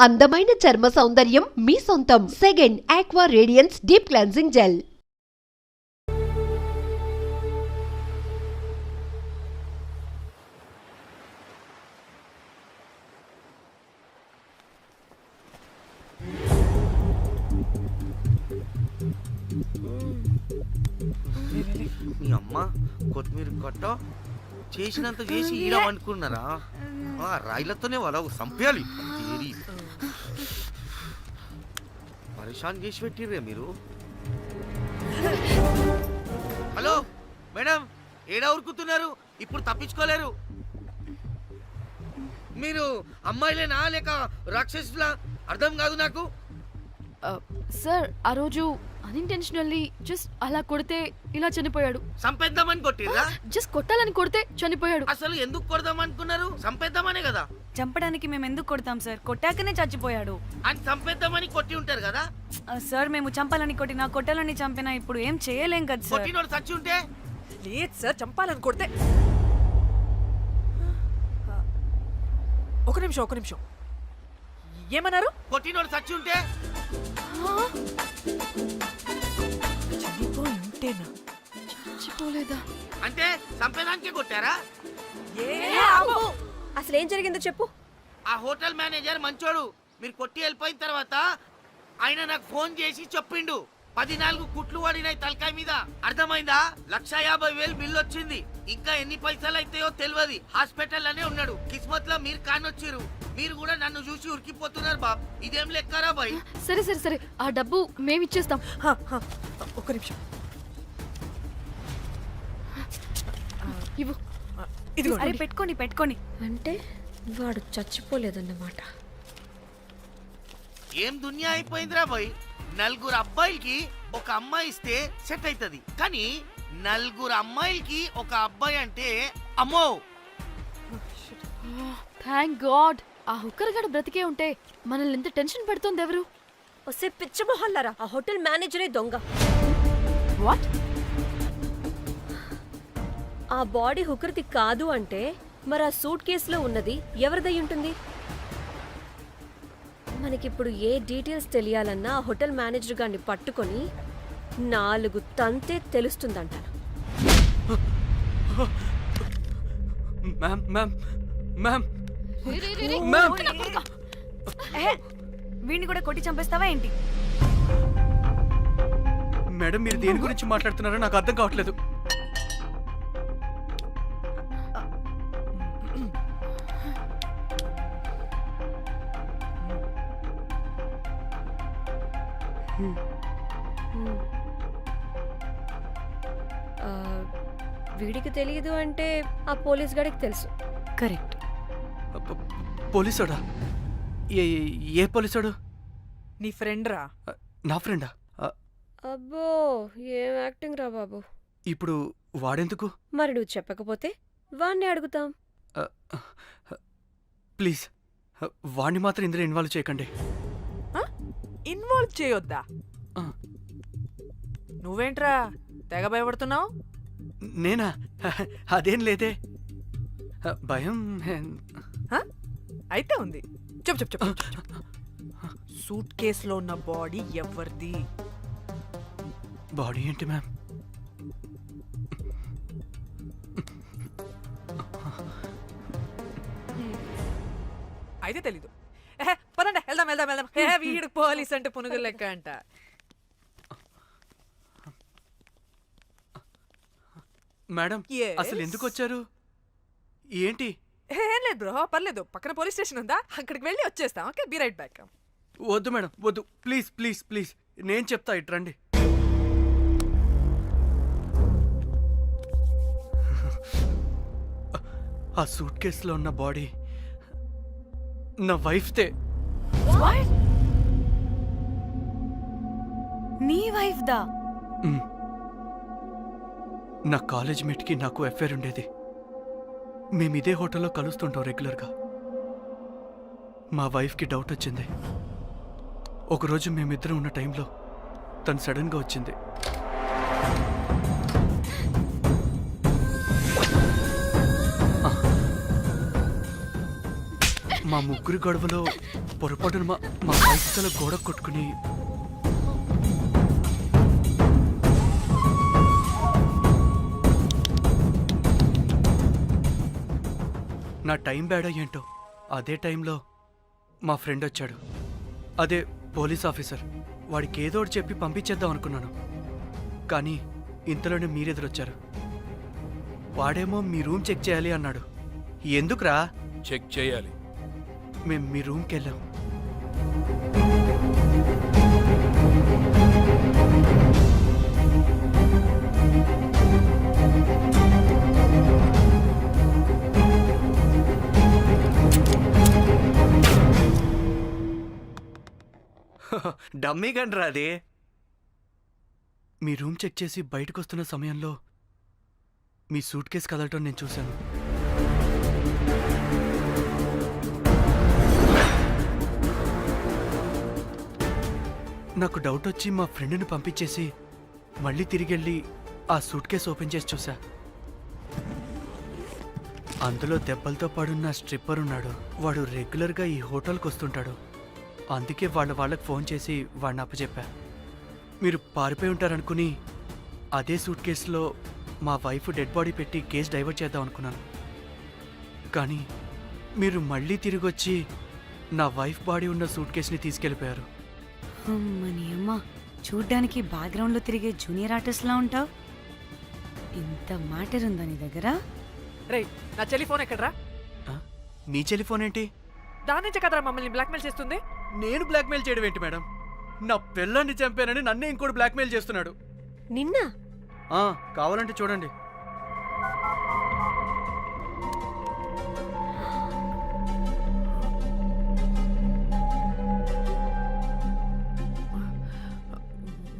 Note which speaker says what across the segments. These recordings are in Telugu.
Speaker 1: అందమైన చర్మ సౌందర్యం మీ సొంతం. Second aqua radiance deep cleansing gel.
Speaker 2: మీ అమ్మ కొత్తిమీర కట్ట చేసినంత చేసి ఈడమనుకున్నారా? రాయిలతోనే వాళ్ళ సంపేయాలి. పరేషాన్ చేసి పెట్టిర్రే మీరు. హలో మేడం, ఏడా ఉరుకుతున్నారు? ఇప్పుడు తప్పించుకోలేరు. మీరు అమ్మాయిలేనా లేక రాక్షసులా? అర్థం కాదు నాకు.
Speaker 3: సార్ ఆ రోజు అన్ఇంటెన్షనల్లీ జస్ట్ అలా కొడితే ఇలా చనిపోయాడు.
Speaker 2: సంపేద్దామని కొట్టిర్రా?
Speaker 3: జస్ట్ కొట్టాలని కొడితే చనిపోయాడు.
Speaker 2: అసలు ఎందుకు కొడదాం అనుకున్నారు? సంపేద్దామనే కదా.
Speaker 4: చంపడానికి మేము ఎందుకు కొడతాం సార్? కొట్టాకనే చచ్చిపోయాడు.
Speaker 2: అని సంపేద్దామని కొట్టి ఉంటారు కదా
Speaker 4: సార్. మేము చంపాలని కొట్టినా కొట్టాలని చంపినా ఇప్పుడు ఏం చేయలేం కదా సార్.
Speaker 2: కొట్టినోడు చచ్చి ఉంటే?
Speaker 5: లేదు సార్, చంపాలని కొడితే. ఒక నిమిషం ఏమన్నారు?
Speaker 2: కొట్టినోడు చచ్చి ఉంటే?
Speaker 5: చనిపోయి ఉంటేనా?
Speaker 3: చచ్చిపోలేదా?
Speaker 2: అంటే సంపేదానికే కొట్టారా?
Speaker 6: అసలు ఏం జరిగిందో చెప్పు.
Speaker 2: ఆ హోటల్ మేనేజర్ మంచోడు. మీరు కొట్టి వెళ్ళిపోయిన తర్వాత ఆయన నాకు ఫోన్ చేసి చెప్పిండు 14 కుట్లు పడినాయి తలకాయ మీద. అర్థమైందా? 1,50,000 బిల్లు వచ్చింది. ఇంకా ఎన్ని పైసలు అయితాయో తెలియదు. హాస్పిటల్ లోనే ఉన్నాడు. కిస్మత్ లో మీరు కానొచ్చిరు. మీరు కూడా నన్ను చూసి ఉరికిపోతున్నారు బాబ్. ఇదేం లెక్కరా బాయ్?
Speaker 3: సరే సరే సరే, ఆ డబ్బు మేమిచ్చేస్తాం.
Speaker 5: ఒక నిమిషం.
Speaker 3: ఇవ్వు.
Speaker 5: ఇదిగో.
Speaker 4: అరే పెట్టుకోండి పెట్టుకోండి.
Speaker 6: అంటే వాడు చచ్చిపోలేదన్నమాట.
Speaker 2: ఏం దునియా అయిపోయిందిరా బాయ్. 4 అబ్బాయిలకి ఒక అమ్మాయి ఇస్తే సెట్ అవుతుంది, కానీ 4 అమ్మాయిలకి ఒక అబ్బాయి అంటే అమ్మో.
Speaker 3: థ్యాంక్ గాడ్ ఆ హుక్కర్ గడు బ్రతికే ఉంటే మనల్ని ఎంత టెన్షన్ పెడుతోంది ఎవరు?
Speaker 6: వస్తే పిచ్చి మొహల్లారా, ఆ హోటల్ మేనేజరే దొంగ.
Speaker 3: వాట్?
Speaker 6: ఆ బాడీ హుకర్ది కాదు అంటే మరి ఆ సూట్ కేసులో ఉన్నది ఎవరిదై ఉంటుంది? మనకిప్పుడు ఏ డీటెయిల్స్ తెలియాలన్నా ఆ హోటల్ మేనేజర్ గారిని పట్టుకొని 4 తంతే తెలుస్తుందంటాను.
Speaker 7: మ్యామ్ మ్యామ్ మ్యామ్
Speaker 4: వీడిని కూడా కొట్టి చంపేస్తావా ఏంటి?
Speaker 7: మేడం, మీరు దేని గురించి మాట్లాడుతున్నారో నాకు అర్థం కావట్లేదు.
Speaker 6: వీడికి తెలియదు అంటే ఆ పోలీస్ గాడికి తెలుసు.
Speaker 4: కరెక్ట్.
Speaker 7: పోలీసోడా? ఏ పోలీసోడు?
Speaker 5: నీ ఫ్రెండ్ రా.
Speaker 7: నా ఫ్రెండా?
Speaker 6: అబ్బో, ఏం యాక్టింగ్ రా బాబు.
Speaker 7: ఇప్పుడు వాడెందుకు?
Speaker 6: మరి నువ్వు చెప్పకపోతే వాణ్ణి అడుగుతాం.
Speaker 7: ప్లీజ్ వాణ్ణి మాత్రం ఇందులో ఇన్వాల్వ్ చేయకండి.
Speaker 5: ఇన్వాల్వ్ చేయొద్దా? నువ్వేంట్రా తెగ భయపడుతున్నావు?
Speaker 7: నేనా? అదేం లేదే. భయం
Speaker 5: అయితే ఉంది. చెప్పు చెప్పు చెప్పు. సూట్ కేసులో ఉన్న బాడీ ఎవరిది?
Speaker 7: బాడీ ఏంటి మ్యామ్?
Speaker 5: అయితే తెలీదు. పదండి వెళ్దాం వెళ్దాం వెళ్దాం. వీడు పోలీస్ అంటే పునుగులు లెక్క అంట.
Speaker 7: మేడం, అసలు ఎందుకు వచ్చారు? ఏంటి?
Speaker 5: ఏం లేదు బ్రో, పర్లేదు. పక్కన పోలీస్ స్టేషన్ ఉందా, అక్కడికి వెళ్ళి వచ్చేస్తాం. Okay, be right back.
Speaker 7: వద్దు మేడం, వద్దు. ప్లీజ్ ప్లీజ్ ప్లీజ్, నేను చెప్తా, ఇట్రండి. ఆ సూట్ కేసులో ఉన్న బాడీ నా వైఫ్దే.
Speaker 4: నీ వైఫ్ దా?
Speaker 7: నా కాలేజ్ మేట్కి నాకు అఫైర్ ఉండేది. మేము ఇదే హోటల్లో కలుస్తుంటాం రెగ్యులర్గా. మా వైఫ్కి డౌట్ వచ్చింది. ఒకరోజు మేమిద్దరం ఉన్న టైంలో తను సడన్గా వచ్చింది. మా ముగ్గురి గొడవలో పొరపాటున మా బైక్ గోడ కొట్టుకుని నా టైం బ్యాడ్ ఏంటో అదే టైంలో మా ఫ్రెండ్ వచ్చాడు. అదే పోలీస్ ఆఫీసర్. వాడికి ఏదో ఒకటి చెప్పి పంపించేద్దాం అనుకున్నాను, కానీ ఇంతలోనే మీరెదురొచ్చారు. వాడేమో మీ రూమ్ చెక్ చేయాలి అన్నాడు. ఎందుకురా?
Speaker 8: చెక్ చేయాలి.
Speaker 7: మేము మీ రూమ్కి వెళ్ళాం. డమ్మీ గండ్రా అది. మీ రూమ్ చెక్ చేసి బయటకు వస్తున్న సమయంలో మీ సూట్ కేసు కదలటం నేను చూశాను. నాకు డౌట్ వచ్చి మా ఫ్రెండ్ని పంపించేసి మళ్ళీ తిరిగెళ్ళి ఆ సూట్ కేసు ఓపెన్ చేసి చూసా. అందులో దెబ్బలతో పడున్న స్ట్రిప్పర్ ఉన్నాడు. వాడు రెగ్యులర్గా ఈ హోటల్కి వస్తుంటాడు. అందుకే వాళ్ళకి ఫోన్ చేసి వాడిని అప్పచెప్పా. మీరు పారిపోయి ఉంటారనుకుని అదే సూట్ కేసులో మా వైఫ్ డెడ్ బాడీ పెట్టి కేసు డైవర్ట్ చేద్దాం అనుకున్నాను. కానీ మీరు మళ్ళీ తిరిగి వచ్చి నా వైఫ్ బాడీ ఉన్న సూట్ కేసుని తీసుకెళ్ళిపోయారు.
Speaker 4: అమ్మని అమ్మ, చూడ్డానికి బ్యాక్గ్రౌండ్లో తిరిగే జూనియర్ ఆర్టిస్ట్లా ఉంటావు. ఇంత మ్యాటర్ ఉందా నీ దగ్గర?
Speaker 5: రేయ్, నా చెల్లి ఫోన్ ఎక్కడ్రా?
Speaker 7: నీ టెలిఫోన్ ఏంటి?
Speaker 5: దాని నుంచే కదరా మమ్మల్ని బ్లాక్మెయిల్ చేస్తుంది.
Speaker 7: నేను బ్లాక్మెయిల్ చేయడం ఏంటి మేడం? నా పిల్లాన్ని చంపానని నన్నే ఇంకోటి బ్లాక్మెయిల్ చేస్తున్నాడు.
Speaker 6: నిన్న
Speaker 7: కావాలంటే చూడండి.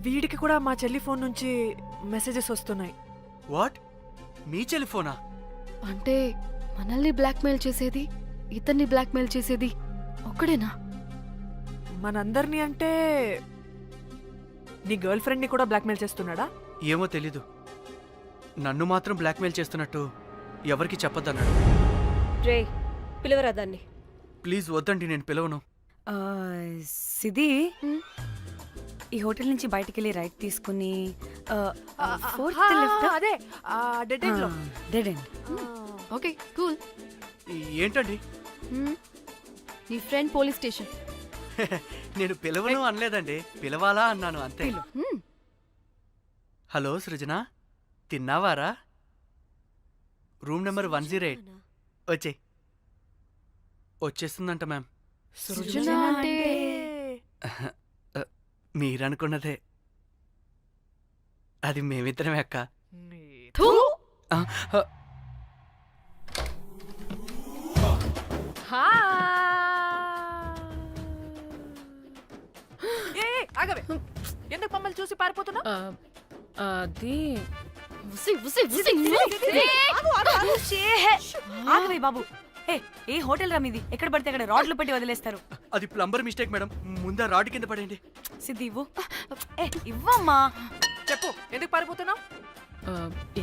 Speaker 5: వీడికి కూడా మా చెల్లి ఫోన్ నుంచి మెసేజెస్ వస్తున్నాయి.
Speaker 7: వాట్? మీ టెలిఫోనా?
Speaker 3: అంటే మనల్ని బ్లాక్మెయిల్ చేసేది, ఇతన్ని బ్లాక్మెయిల్ చేసేది ఒక్కడేనా?
Speaker 5: మనందరినీ అంటే నీ గర్ల్ ఫ్రెండ్ ని కూడా బ్లాక్మెయిల్ చేస్తున్నాడా?
Speaker 7: ఏమో తెలీదు. నన్ను మాత్రం బ్లాక్మెయిల్ చేస్తున్నట్టు ఎవరికి చెప్పొద్దన్నాడు.
Speaker 6: రే, పిలవరా దాన్ని.
Speaker 7: ప్లీజ్ వద్దండి, నేను పిలవను.
Speaker 4: సిది, ఈ హోటల్ నుంచి బయటికి వెళ్ళి రైట్ తీసుకుని ఫోర్త్ లెఫ్ట్.
Speaker 5: అదే డెడ్ ఎండ్ లో.
Speaker 4: Dead end.
Speaker 3: Okay, cool.
Speaker 7: ఏంటండి?
Speaker 3: నీ ఫ్రెండ్ పోలీస్ స్టేషన్.
Speaker 7: నేను పిలవను అనలేదండి, పిలవాలా అన్నాను అంతే. హలో సృజన, తిన్నావారా? Room number 108. వచ్చేస్తుందంట మ్యామ్.
Speaker 3: సృజన అంటే
Speaker 7: మీరనుకున్నదే. అది మేమిద్దరమే అక్క.
Speaker 5: ఆగవే, ఎందుకు మమ్మల్ని చూసి పారిపోతున్నా?
Speaker 3: అది
Speaker 4: ఆగవే బాబు. ఏ హోటల్ రా మీది? ఎక్కడ పడితే అక్కడ రాడ్లు పెట్టి వదిలేస్తారు.
Speaker 7: అది ప్లంబర్ మిస్టేక్ మేడం. ముందా రాడ్ కింద పడండి.
Speaker 4: సిద్ధి ఇవ్వు. ఇవ్వమ్మా.
Speaker 5: చెప్పు, ఎందుకు పారిపోతున్నావు?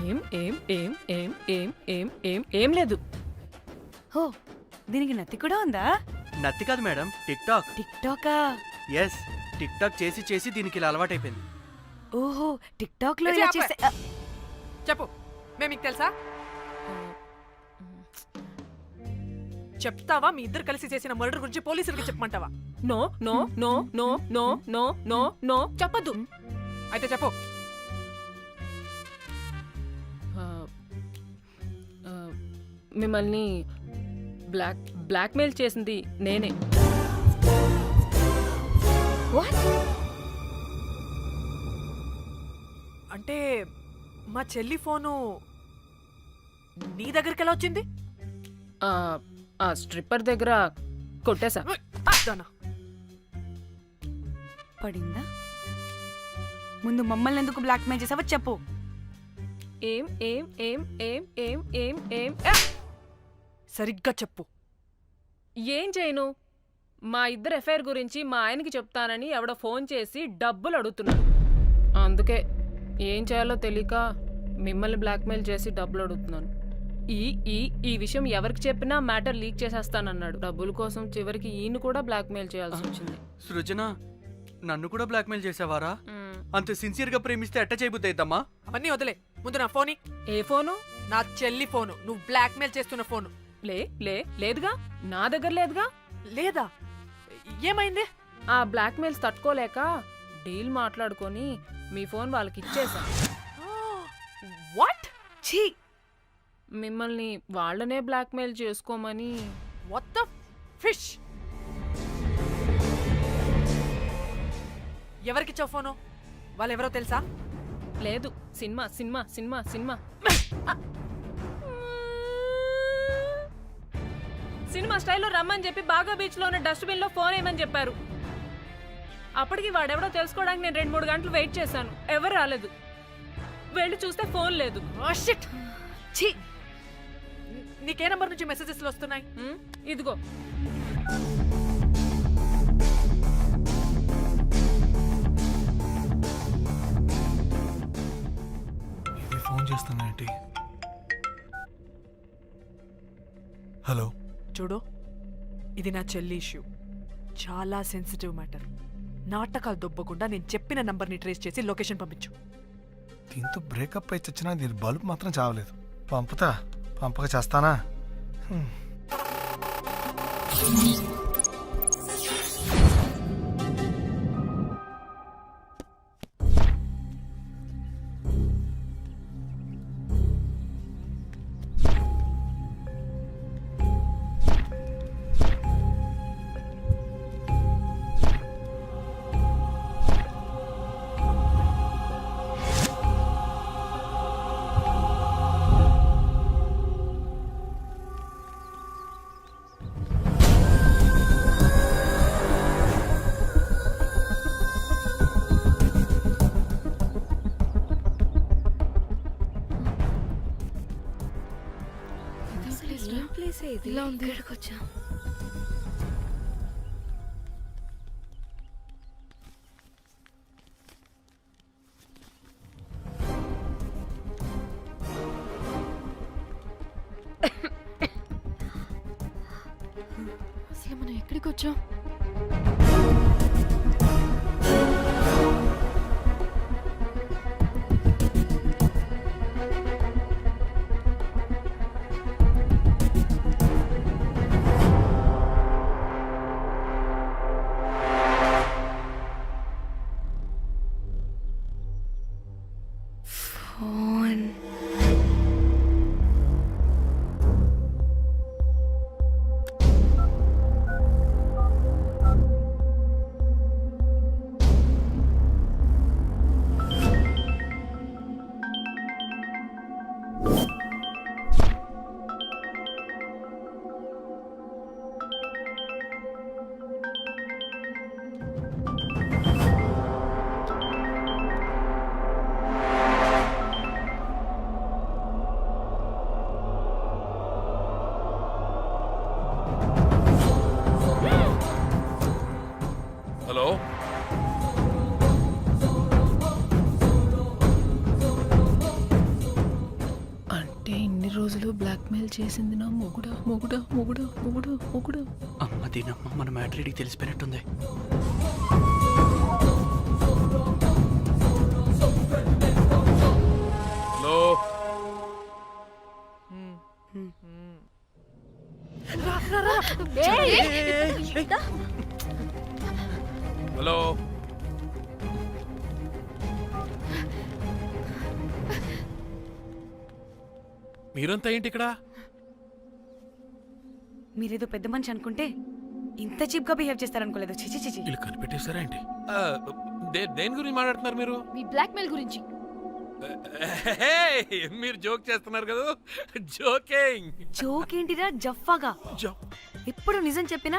Speaker 3: ఏం ఏం ఏం ఏం ఏం ఏం ఏం ఏం లేదు.
Speaker 4: ఓ, దీనికి నత్తి కూడా ఉందా?
Speaker 7: నత్తి కాదు మేడం, టిక్ టాక్.
Speaker 4: టిక్ టాకా?
Speaker 7: ఎస్, టిక్ టాక్ చేసి చేసి దీనికి ఇలా అలవాటైపోయింది.
Speaker 4: ఓహో, టిక్ టాక్ లో
Speaker 5: ఏ
Speaker 4: ఇలా
Speaker 5: చెప్పే.
Speaker 4: చేసే
Speaker 5: చెప్పు, మేము మీకు తెలుసా? చెప్తావా? మీ ఇద్దరు కలిసి చేసిన మర్డర్ గురించి పోలీసులకి చెప్పమంటావా?
Speaker 3: No no no no no no no no చెప్పద్దు.
Speaker 5: అయితే చెప్పు.
Speaker 3: మిమ్మల్ని బ్లాక్మెయిల్ చేసింది నేనే.
Speaker 5: అంటే మా చెల్లి ఫోను నీ దగ్గరికి ఎలా వచ్చింది?
Speaker 3: ఆ స్ట్రిప్పర్ దగ్గర కొట్టేశా.
Speaker 4: పడిందా? ముందు మమ్మల్ని ఎందుకు బ్లాక్మెయిల్ చేసావో చెప్పు.
Speaker 3: ఏం ఏం ఏం ఏం ఏం ఏం ఏం
Speaker 5: సరిగ్గా చెప్పు.
Speaker 3: ఏం చేయను? మా ఇద్దరు ఎఫ్ఐఆర్ గురించి మా ఆయనకి చెప్తానని ఎవడో ఫోన్ చేసి డబ్బులు అడుగుతున్నాడు. అందుకే ఏం చేయాలో తెలియక మిమ్మల్ని బ్లాక్మెయిల్ చేసి డబ్బులు అడుగుతున్నాను. ఈ విషయం ఎవరికి చెప్పినా మ్యాటర్ లీక్ చేసేస్తానన్నాడు. డబ్బుల కోసం చివరికి ఈయన కూడా బ్లాక్మెయిల్ చేయాల్సి వచ్చింది.
Speaker 7: సృజన నన్ను కూడా బ్లాక్మెయిల్ చేసావారా? అంత సిన్సియర్ గా ప్రేమిస్తే ఎట్ట చేయబుద్ది అయిద్దమ్మా?
Speaker 5: అవన్నీ వదిలే, ముందు నా ఫోన్
Speaker 3: ఏ ఫోను?
Speaker 5: నా చెల్లి ఫోను. నువ్వు బ్లాక్మెయిల్ చేస్తున్న ఫోను.
Speaker 3: లేదుగా, నా దగ్గర లేదుగా.
Speaker 5: లేదా? ఏమైంది?
Speaker 3: ఆ బ్లాక్మెయిల్స్ తట్టుకోలేక డీల్ మాట్లాడుకొని మీ ఫోన్ వాళ్ళకి ఇచ్చేసా.
Speaker 5: వాట్?
Speaker 4: ఛీ,
Speaker 3: మిమ్మల్ని వాళ్ళనే బ్లాక్మెయిల్ చేసుకోమని.
Speaker 5: What the fish? ఎవరికిచ్చావు ఫోను? వాళ్ళెవరో తెలుసా?
Speaker 3: లేదు, cinema cinema cinema cinema cinema స్టైల్లో రమ్మని చెప్పి బాగా బీచ్ లో ఉన్న డస్ట్బిన్ లో ఫోన్ వేయమని చెప్పారు. అప్పటికి వాడెవడో తెలుసుకోవడానికి నేను 2-3 గంటలు వెయిట్ చేశాను. ఎవరు రాలేదు. వెళ్ళి చూస్తే ఫోన్ లేదు.
Speaker 5: షిట్. ఛీ, నీకే నంబర్ నుంచి మెసేజెస్ వస్తున్నాయి?
Speaker 3: ఇదిగో.
Speaker 8: ఇది ఫోన్ చేస్తున్నానంటే. హలో,
Speaker 5: చూడు, ఇది నా చెల్లి ఇష్యూ. చాలా సెన్సిటివ్ మ్యాటర్. నాటకాలు దొబ్బకుండా నేను చెప్పిన నంబర్ని ట్రేస్ చేసి లొకేషన్ పంపించు.
Speaker 8: దీంతో బ్రేకప్ అయి చచ్చినా దీని బల్బ్ మాత్రం చావలేదు. పంపుతా, పంపక చేస్తానా?
Speaker 6: ఇలా ఉంది. వచ్చా అసలు మనం ఎక్కడికి వచ్చాం?
Speaker 4: ఫోన్.
Speaker 9: హలో,
Speaker 3: అంటే ఇన్ని రోజులు బ్లాక్మెయిల్ చేసింది నా మొగుడా మొగుడా మొగుడా మొగుడా మొగుడా.
Speaker 7: అమ్మ దీనమ్మ, మన మ్యాట్రీడికి తెలిసిపోయినట్టుంది.
Speaker 9: Hello, hello. మీరంతా ఏంటి ఇక్కడ?
Speaker 4: మీరేదో పెద్ద మనిషి అనుకుంటే ఇంత చీప్ గా బిహేవ్ చేస్తారనుకోలేదు. చిచి చిచి.
Speaker 9: వీళ్ళు కనిపెట్టేశారా ఏంటి? దేని గురించి మాట్లాడుతున్నారు మీరు?
Speaker 6: మీ బ్లాక్మెయిల్ గురించి.
Speaker 9: మీరు జోక్ చేస్తున్నారు కదా? జోకింగ్.
Speaker 4: జోక్ ఏంటిరా జఫ్ఫాగా? ఎప్పుడు నిజం చెప్పినా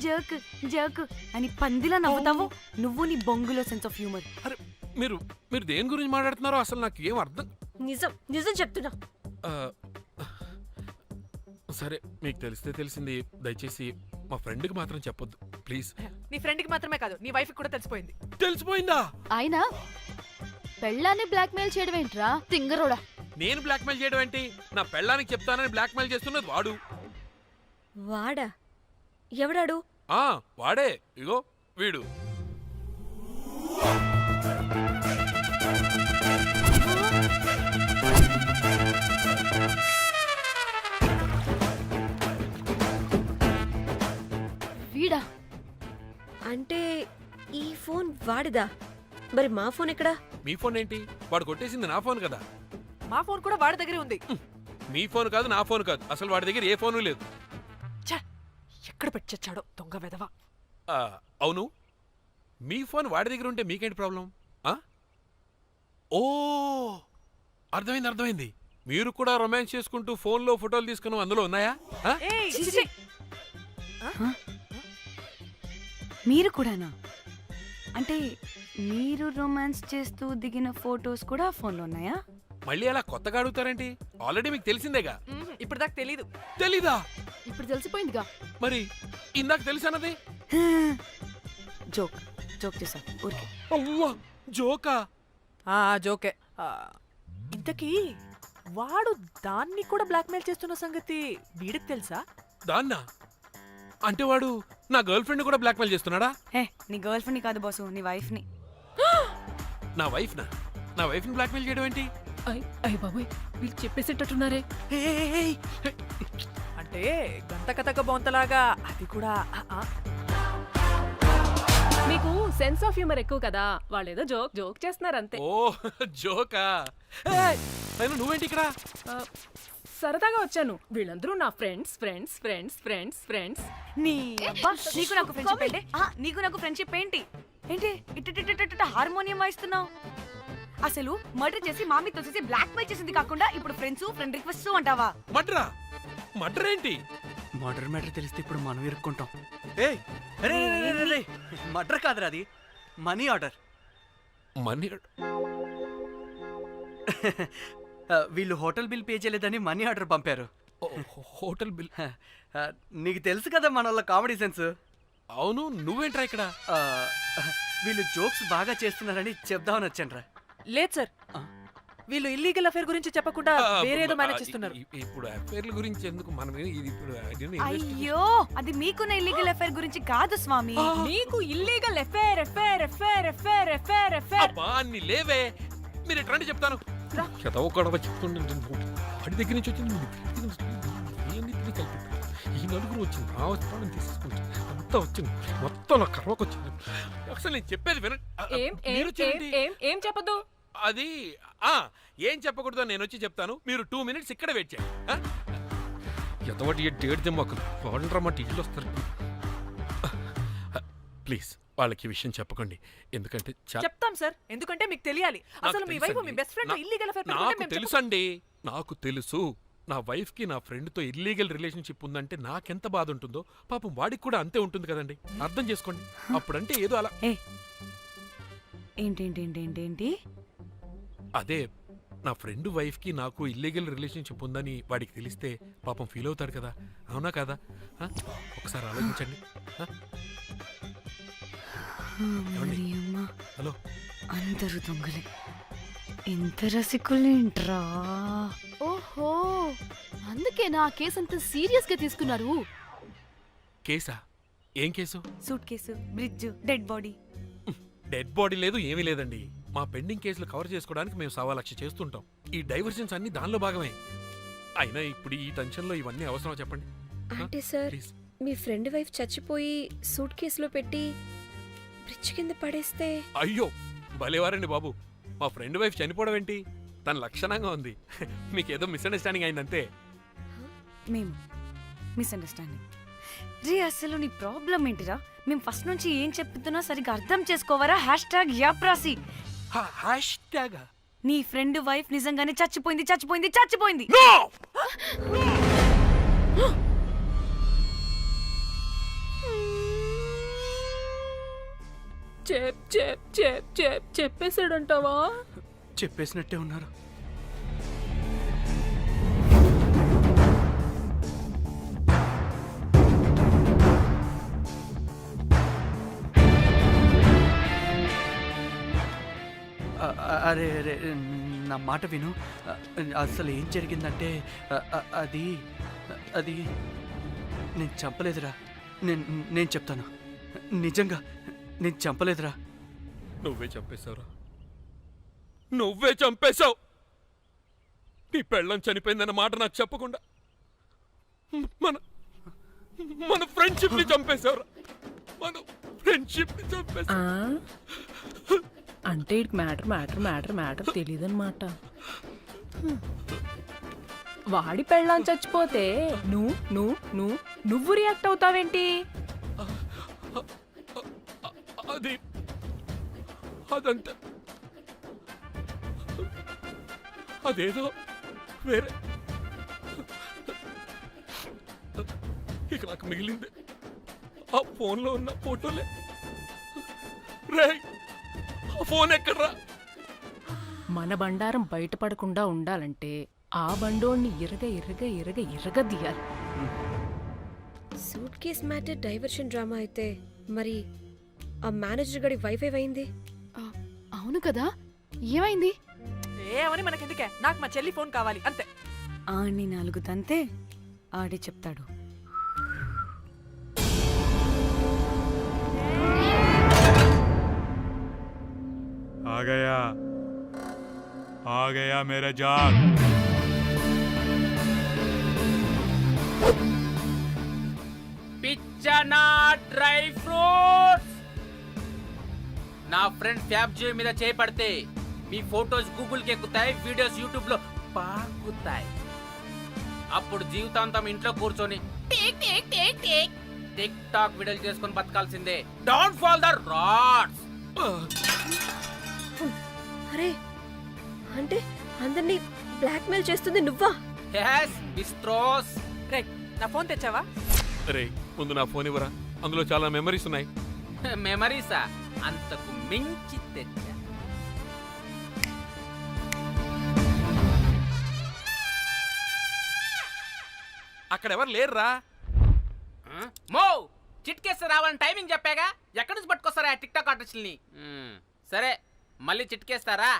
Speaker 4: జోక్ జోక్ అని పందిలా నవ్వుతావు. నువ్వు నీ బొంగులో సెన్స్ ఆఫ్ హ్యూమర్.
Speaker 9: అరే, మీరు మీరు దేని గురించి మాట్లాడుతున్నారో అసలు నాకు ఏం అర్థం.
Speaker 6: నిజం నిజం చెప్తున్నా.
Speaker 9: సరే, మీకు తెలిస్తే తెలిసింది. దయచేసి మా ఫ్రెండ్కి మాత్రం చెప్పొద్దు ప్లీజ్.
Speaker 5: నీ ఫ్రెండ్కి మాత్రమే కాదు, నీ వైఫ్కి కూడా తెలిసిపోయింది.
Speaker 9: తెలిసిపోయిందా?
Speaker 6: ఆయన పెళ్ళాన్ని బ్లాక్మెయిల్ చేయడం ఏంట్రా తింగరోడా?
Speaker 9: నేను బ్లాక్మెయిల్ చేయడం ఏంటి? నా పెళ్ళానికి చెప్తానని బ్లాక్మెయిల్ చేస్తున్నది వాడు.
Speaker 6: వాడా? ఎవడాడు?
Speaker 9: వాడే. ఇగో వీడు.
Speaker 4: వీడా?
Speaker 6: అంటే ఈ ఫోన్ వాడిదా? మరి మా ఫోన్ ఎక్కడా?
Speaker 9: మీ ఫోన్ ఏంటి? వాడు కొట్టేసింది నా ఫోన్ కదా.
Speaker 5: మా ఫోన్ కూడా వాడి దగ్గరే ఉంది.
Speaker 9: మీ ఫోన్ కాదు, నా ఫోన్ కాదు, అసలు వాడి దగ్గర ఏ ఫోను లేదు.
Speaker 5: ఛ! ఎక్కడ పెట్టొచ్చాడో దొంగ వెధవ.
Speaker 9: అవును, మీ ఫోన్ వాడి దగ్గర ఉంటే మీకేంటి ప్రాబ్లం? ఓ, అర్థమైంది. మీరు కూడా రొమాన్స్ చేసుకుంటూ ఫోన్లో ఫోటోలు తీసుకుని అందులో ఉన్నాయా?
Speaker 5: ఏయ్, చిచి!
Speaker 4: మీరు కూడానా? అంటే మీరు రొమాన్స్ చేస్తూ దిగిన ఫోటోస్ కూడా ఫోన్లో ఉన్నాయా?
Speaker 9: మళ్ళీ అలా కొత్తగా అడుగుతారేంటి? ఆల్రెడీ మీకు తెలిసిందేగా.
Speaker 5: ఇప్పుడు దాకా తెలీదు.
Speaker 9: తెలీదా?
Speaker 3: ఇప్పుడు తెలిసిపోయిందిగా.
Speaker 9: మరి ఇందాక తెలిసన్నది?
Speaker 4: జోక్ చేసా ఊరికే.
Speaker 9: అవ్వా, జోకా?
Speaker 5: జోకే. ఇంతకీ వాడు దాన్ని కూడా బ్లాక్మెయిల్ చేస్తున్న సంగతి వీడికి తెలుసా?
Speaker 9: దాన్నా? అంటే వాడు నా గర్ల్ ఫ్రెండ్ కూడా బ్లాక్మెయిల్ చేస్తున్నాడా?
Speaker 4: హే, నీ గర్ల్ ఫ్రెండ్ కాదు బాసు, నీ వైఫ్ ని.
Speaker 9: నా వైఫ్ ని బ్లాక్మెయిల్ చేయడం ఏంటి?
Speaker 3: అయ్య బాబోయ్, వీళ్ళు చెప్పేసేటట్టున్నారే.
Speaker 5: అంటే గంత కథక బొంతలాగా అది కూడా.
Speaker 3: మీకు సెన్స్ ఆఫ్ హ్యూమర్ ఎక్కువ కదా, వాళ్ళేదో జోక్ చేస్తున్నారు అంతే.
Speaker 9: ఓ, జోకా? నువ్వేంటి ఇక్కడ?
Speaker 3: సరదాగా వచ్చాను. వీళ్ళందరూ నా ఫ్రెండ్స్.
Speaker 4: నీ అబ్బా, నీకు నాకు ఫ్రెండ్షిప్ ఏంటి? నీకు నాకు ఫ్రెండ్షిప్ ఏంటి? ఇట్ట హార్మోనియం వాయిస్తున్నావు. అసలు మర్డర్ చేసి మామీ తోసేసి బ్లాక్ మెయిల్ చేసింది కాకుండా ఇప్పుడు ఫ్రెండ్ రిక్వెస్ట్ అంటావా?
Speaker 9: మర్డర్ ఏంటి?
Speaker 7: మర్డర్ మ్యాటర్ తెలిస్తే ఇప్పుడు మనం ఇరుక్కుంటాం. మర్డర్ కాదురా, అది మనీ ఆర్డర్.
Speaker 9: మనీ?
Speaker 7: వీళ్ళు హోటల్ బిల్ పే చేయలేదని మనీ ఆర్డర్ పంపారు.
Speaker 9: Hotel bill?
Speaker 7: నీకు తెలుసు కదా మన వాళ్ళ కామెడీ సెన్స్.
Speaker 9: అవును, నువ్వేంట్రా ఇక్కడ?
Speaker 7: వీళ్ళు జోక్స్ బాగా చేస్తున్నారని చెప్దామని వచ్చానురా.
Speaker 5: లేదు సార్, వీళ్ళు ఇల్లీగల్ అఫేర్ గురించి చెప్పకుండా వేరేదో మేనేజ్ చేస్తున్నారు.
Speaker 9: ఇప్పుడు అఫేర్ల గురించి ఎందుకు మనం ఇప్పుడు?
Speaker 4: అయ్యో, అది మీకున్న ఇల్లీగల్ అఫేర్ గురించి కాదు స్వామి.
Speaker 3: మీకు ఇల్లీగల్ ఎఫేర్.
Speaker 9: అబ్బా, అన్ని లేవే. మీరు ఎట్లా చెప్తాను. గొడవ చెప్తుండే వాడి దగ్గర నుంచి వచ్చింది, ఈ నలుగురు వచ్చింది, నా వస్తాను తీసేసుకుంటాను, అంతా వచ్చింది, మొత్తం నా కర్వకు వచ్చింది. అసలు నేను చెప్పేది వినండి.
Speaker 3: ఏం చెప్పదు?
Speaker 9: అది ఏం చెప్పకూడదు, నేను వచ్చి చెప్తాను. మీరు 2 minutes ఇక్కడ వెయిట్ చేయండి. ఎంతవాటి డేట్ దిమ్మకులు వాళ్ళరమ్మంటే ఇల్లు వస్తారు. ప్లీజ్ వాళ్ళకి విషయం చెప్పకండి, ఎందుకంటే
Speaker 5: చెప్తాం సార్, ఎందుకంటే మీకు తెలియాలి. అసలు మీ వైఫ్ మీ బెస్ట్ ఫ్రెండ్ ఇల్లీగల్ అఫేర్.
Speaker 9: నాకు తెలుసండి, నాకు తెలుసు. నా వైఫ్ కి నా ఫ్రెండ్ తో ఇల్లీగల్ రిలేషన్షిప్ ఉందంటే నాకెంత బాధ ఉంటుందో పాపం వాడికి కూడా అంతే ఉంటుంది కదండి. అర్థం చేసుకోండి. అప్పుడంటే ఏదో అలా.
Speaker 4: ఏంటి?
Speaker 9: అదే, నా ఫ్రెండ్ వైఫ్ కి నాకు ఇల్లీగల్ రిలేషన్షిప్ ఉందని వాడికి తెలిస్తే పాపం ఫీల్ అవుతాడు కదా, అవునా కదా? ఒకసారి ఆలోచించండి. హలో,
Speaker 4: అందరూ దొంగలే, ఎంత రసికులేంట్రా.
Speaker 10: ఓహో, అందుకే నా కేసు అంత సీరియస్ గా తీసుకున్నారు.
Speaker 9: కేసా? ఏం case?
Speaker 4: Suit case, bridge, dead body.
Speaker 9: Dead body లేదు, ఏమీ లేదండి. మా పెండింగ్ కేసులు కవర్ చేసుకోవడానికి మేము 1,00,000 చేస్తుంటాం. ఈ డైవర్షన్స్ అన్ని దానిలో భాగమే. అయినా ఇప్పుడు ఈ టెన్షన్లో ఇవన్నీ అవసరం చెప్పండి.
Speaker 6: అంటే సార్, మీ ఫ్రెండ్ వైఫ్ చచ్చిపోయి సూట్ కేసులో పెట్టి బ్రిడ్జ్ కింద పడేస్తే?
Speaker 9: అయ్యో, భలేవారండి బాబు. మా ఫ్రెండ్ వైఫ్ చనిపోవడం ఏంటి? తన లక్షణంగా ఉంది. మీకేదో మిస్అండర్స్టాండింగ్ అయిందంతే.
Speaker 4: మేము మిస్అండర్స్టాండింగ్ రీ. అసలు నీ ప్రాబ్లం ఏంటిరా? మేము ఫస్ట్ నుంచి ఏం చెప్తున్నా సరిగ్గా అర్థం చేసుకోవరా? #యాప్రాసి. నీ ఫ్రెండ్ వైఫ్ నిజంగానే చచ్చిపోయింది.
Speaker 3: చెప్పేసాడంటావా?
Speaker 7: చెప్పేసినట్టే ఉన్నారు. అరే నా మాట విను. అసలు ఏం జరిగిందంటే అది అది నేను చంపలేదురా. నేను చెప్తాను, నిజంగా నేను చంపలేదురా.
Speaker 9: నువ్వే చంపేశావురా, నువ్వే చంపేశావు. నీ పెళ్ళం చనిపోయిందన్న మాట నాకు చెప్పకుండా మన మన ఫ్రెండ్షిప్ ని చంపేశావురా, మన ఫ్రెండ్షిప్ ని చంపేశావు.
Speaker 3: అంటే ఇటు మ్యాటర్ తెలియదన్నమాట. వాడి పెళ్ళాం చచ్చిపోతే నువ్వు రియాక్ట్ అవుతావేంటి?
Speaker 9: అదంతా అదేదో వేరే. ఇక నాకు మిగిలింది ఆ ఫోన్లో ఉన్న ఫోటోలే. రే, ఆ ఫోన్ ఎక్కడ్రా?
Speaker 3: మన బండారం బయటపడకుండా ఉండాలంటే ఆ బండోడిని ఇరగదీయాలి.
Speaker 6: Suitcase matter diversion drama అయితే మరి ఆ మేనేజర్ గడి వైఫై అయింది.
Speaker 10: అవును కదా, ఏమైంది?
Speaker 5: ఏమని మనకెందుకే, నాకు మా చెల్లి ఫోన్ కావాలి అంతే.
Speaker 4: ఆడిని 4 తంతే ఆడే చెప్తాడు.
Speaker 11: आ गया मेरा जाग.
Speaker 2: పిచ్చనా డ్రై ఫ్రూట్స్. నా ఫ్రెండ్ ఫ్యాబ్ జియో మీద చేపడితే మీ ఫోటోస్ గూగుల్ కి ఎక్కుతాయి, వీడియోస్ యూట్యూబ్ లో పాకుతాయి. అప్పుడు జీవితాంతం ఇంట్లో కూర్చొని టిక్ టాక్ వీడియోలు చేసుకొని బతకాల్సిందే. Don't fall the rods.
Speaker 6: అరే, అంటే అందరినీ బ్లాక్మెయిల్ చేస్తుంది నువ్వా?
Speaker 2: yes బిస్ట్రోస్.
Speaker 5: రే, నా ఫోన్ తెచ్చావా?
Speaker 9: రే, ముందు నా ఫోన్ ఇవ్వరా, అందులో చాలా మెమరీస్ ఉన్నాయి.
Speaker 2: మెమరీసా? అంతకు మించి తెచ్చా.
Speaker 9: అక్కడ ఎవరు లేరురా.
Speaker 2: మో చిట్కేస్తే రావాలని టైమింగ్ చెప్పాగా, ఎక్కడి నుంచి పట్టుకొస్తారా టిక్ టాక్ ఆర్టిస్టుల్ని? సరే, మళ్ళీ చిట్కేస్తారా?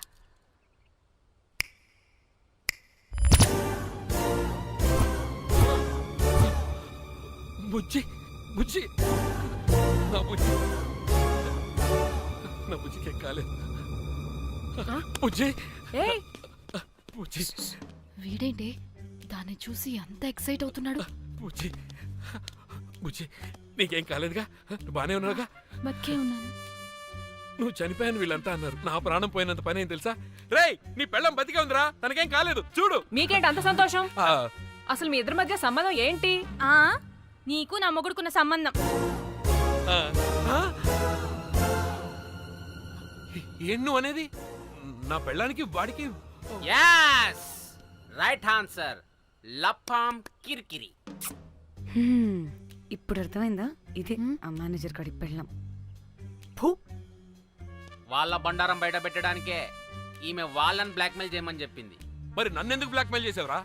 Speaker 9: బుజ్జి బుజ్జి నా బుజ్జి, నా బుజ్జికి కాలేదు. బుజ్జి బుజ్జి,
Speaker 10: వీడేంటి దాన్ని చూసి అంత ఎక్సైట్ అవుతున్నాడు?
Speaker 9: బుజ్జి బుజ్జి, నీకేం కాలేదుగా? నువ్వు బానే ఉన్నావుగా?
Speaker 10: బక్కే ఉన్నాను.
Speaker 9: నువ్వు చనిపోయాను వీళ్ళంతా అన్నారు. నా ప్రాణం పోయినంత పని ఏం తెలుసా? రేయ్, నీ పెళ్ళం బతికే ఉందిరా, తనకేం కాలేదు. చూడు.
Speaker 3: మీకేంటి అంత సంతోషం? అసలు మీ ఇద్దరి మధ్య సంబంధం ఏంటి?
Speaker 4: నీకు నా మొగుడుకున్న సంబంధం.
Speaker 9: ఏం నువ్వు అనేది? నా పెళ్ళానికి వాడికి?
Speaker 2: yes right answer. లపాం కిరికిరి.
Speaker 4: ఇప్పుడు అర్థమైందా? ఇదే ఆ మేనేజర్ గడి పెళ్ళం.
Speaker 2: వాళ్ళ బండారం బయట పెట్టడానికే ఈమె వాళ్ళని బ్లాక్మెయిల్ చేయమని చెప్పింది.
Speaker 9: మరి నన్నెందుకు బ్లాక్మెయిల్ చేసావురా?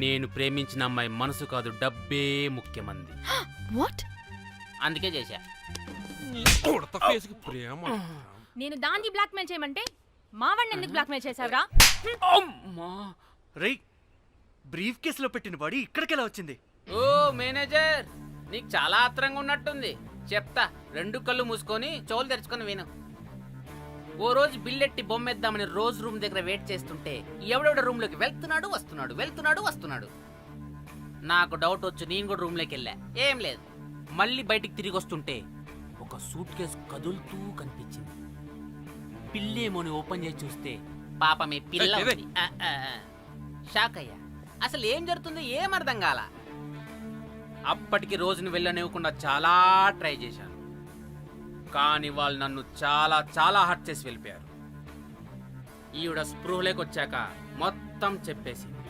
Speaker 2: నేను ప్రేమించిన అమ్మాయి మనసు కాదు, డబ్బే ముఖ్యమంది.
Speaker 10: వాట్?
Speaker 2: అందుకే చేశా.
Speaker 9: ప్రేమ.
Speaker 10: నేను దాన్ని బ్లాక్మెయిల్ చేయమంటే మావాడిని ఎందుకు బ్లాక్మెయిల్ చేశావురా?
Speaker 7: రేయ్, బ్రీఫ్ కేసులో పెట్టిన బాడీ ఇక్కడికెలా వచ్చింది?
Speaker 2: ఓ మేనేజర్, నీకు చాలా ఆత్రంగా ఉన్నట్టుంది. చెప్తా, 2 కళ్ళు మూసుకొని చెవులు తెరుచుకొని విను. ఓ రోజు బిల్లెట్టి బొమ్మేద్దామని రోజు రూమ్ దగ్గర వెయిట్ చేస్తుంటే ఎవడెవడ రూమ్ లోకి వెళ్తున్నాడు వస్తున్నాడు. నాకు డౌట్ వచ్చి నేను కూడా రూమ్ లోకి వెళ్ళా. ఏం లేదు. మళ్ళీ బయటికి తిరిగి వస్తుంటే ఒక సూట్ కేసు కదులుతూ కనిపించింది. పిల్లేమోని ఓపెన్ చేసి చూస్తే పాపమే పిల్ల ఉంది. షాక్ అయ్యా. అసలు ఏం జరుగుతుందో ఏం అర్థం కాల. అప్పటికి రోజును వెళ్ళనివ్వకుండా చాలా ట్రై చేశాను, కానీ వాళ్ళు నన్ను చాలా చాలా హర్ట్ చేసి వెళ్ళిపోయారు. ఈవిడ స్పృహలోకి వచ్చాక మొత్తం చెప్పేసింది.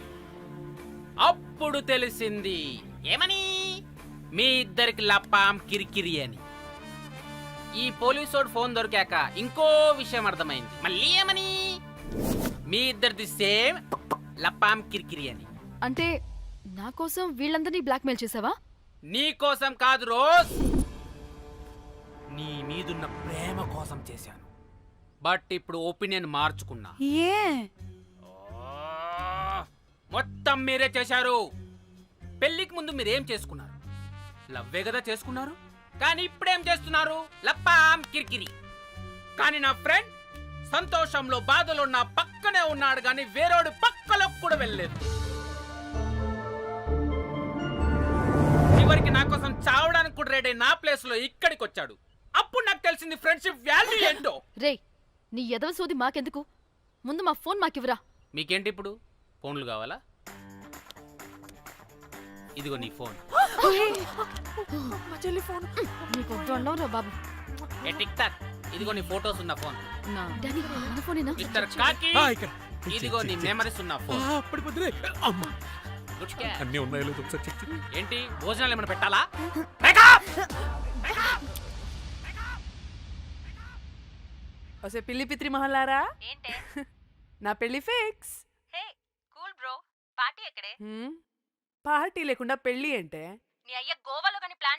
Speaker 2: అప్పుడు తెలిసింది ఏమని, మీ ఇద్దరికి లపాం కిరికిరి అని. ఈ పోలీసోడు ఫోన్ దొరికాక ఇంకో విషయం అర్థమైంది. మళ్ళీ ఏమని, మీ ఇద్దరిది సేమ్ లపాం కిరికిరి అని.
Speaker 10: అంటే నా కోసం వీళ్ళందరినీ బ్లాక్మెయిల్ చేసావా?
Speaker 2: నీ కోసం కాదు రోజ్, నీ మీదున్న ప్రేమ కోసం చేశాను.
Speaker 12: బట్ ఇప్పుడు ఒపీనియన్ మార్చుకున్నా.
Speaker 4: ఏ
Speaker 12: మొత్తం మీరే చేశారు. పెళ్లికి ముందు మీరేం చేసుకున్నారు? లవ్వే కదా చేసుకున్నారు. కానీ ఇప్పుడేం చేస్తున్నారు? లప్పాం కిరికిరి. కానీ నా ఫ్రెండ్ సంతోషంలో బాధలో నా పక్కనే ఉన్నాడు, కానీ వేరేడు పక్కలో కూడా వెళ్ళలేదు. చివరికి నా కోసం చావడానికి కూడా రెడీ నా ప్లేస్ లో ఇక్కడికి వచ్చాడు. అప్పుడు నాకు తెలిసింది ఫ్రెండ్షిప్ వాల్యూ ఏంటో.
Speaker 10: రే నీ ఎదవ సోది మాకెందుకు, ముందు మా ఫోన్ మాకివ్వరా.
Speaker 12: మీకేంటి ఇప్పుడు ఫోన్లు కావాలా? ఇదిగో నీ ఫోన్.
Speaker 5: మా చెల్లి ఫోన్.
Speaker 10: నీకు దండం రా బాబు.
Speaker 12: ఏ టిక్ టాక్, ఇదిగో నీ ఫోటోస్ ఉన్న ఫోన్.
Speaker 10: డానీ మన ఫోనేనా?
Speaker 12: మిస్టర్ కాకి,
Speaker 9: ఇక్కడ
Speaker 12: ఇదిగో నీ మెమరీస్ ఉన్న ఫోన్.
Speaker 9: అప్పటి పొద్దునే అమ్మా
Speaker 12: గుడ్ క్యాచ్.
Speaker 9: అన్నీ ఉన్నాయో లేదో ఒకసారి చెక్ చెయ్యి.
Speaker 12: ఏంటి భోజనాలు ఏమైనా పెట్టాలా?
Speaker 5: వసే పిల్లి పిత్రి మహల్లారా,
Speaker 4: ఏంటే
Speaker 5: నా పెళ్లి ఫిక్స్.
Speaker 4: హే కూల్ బ్రో, పార్టీ ఎక్కడే?
Speaker 5: పార్టీ లేకుండా పెళ్లి అంటే
Speaker 4: నీ అయ్య గోవాలో కానీ ప్లాన్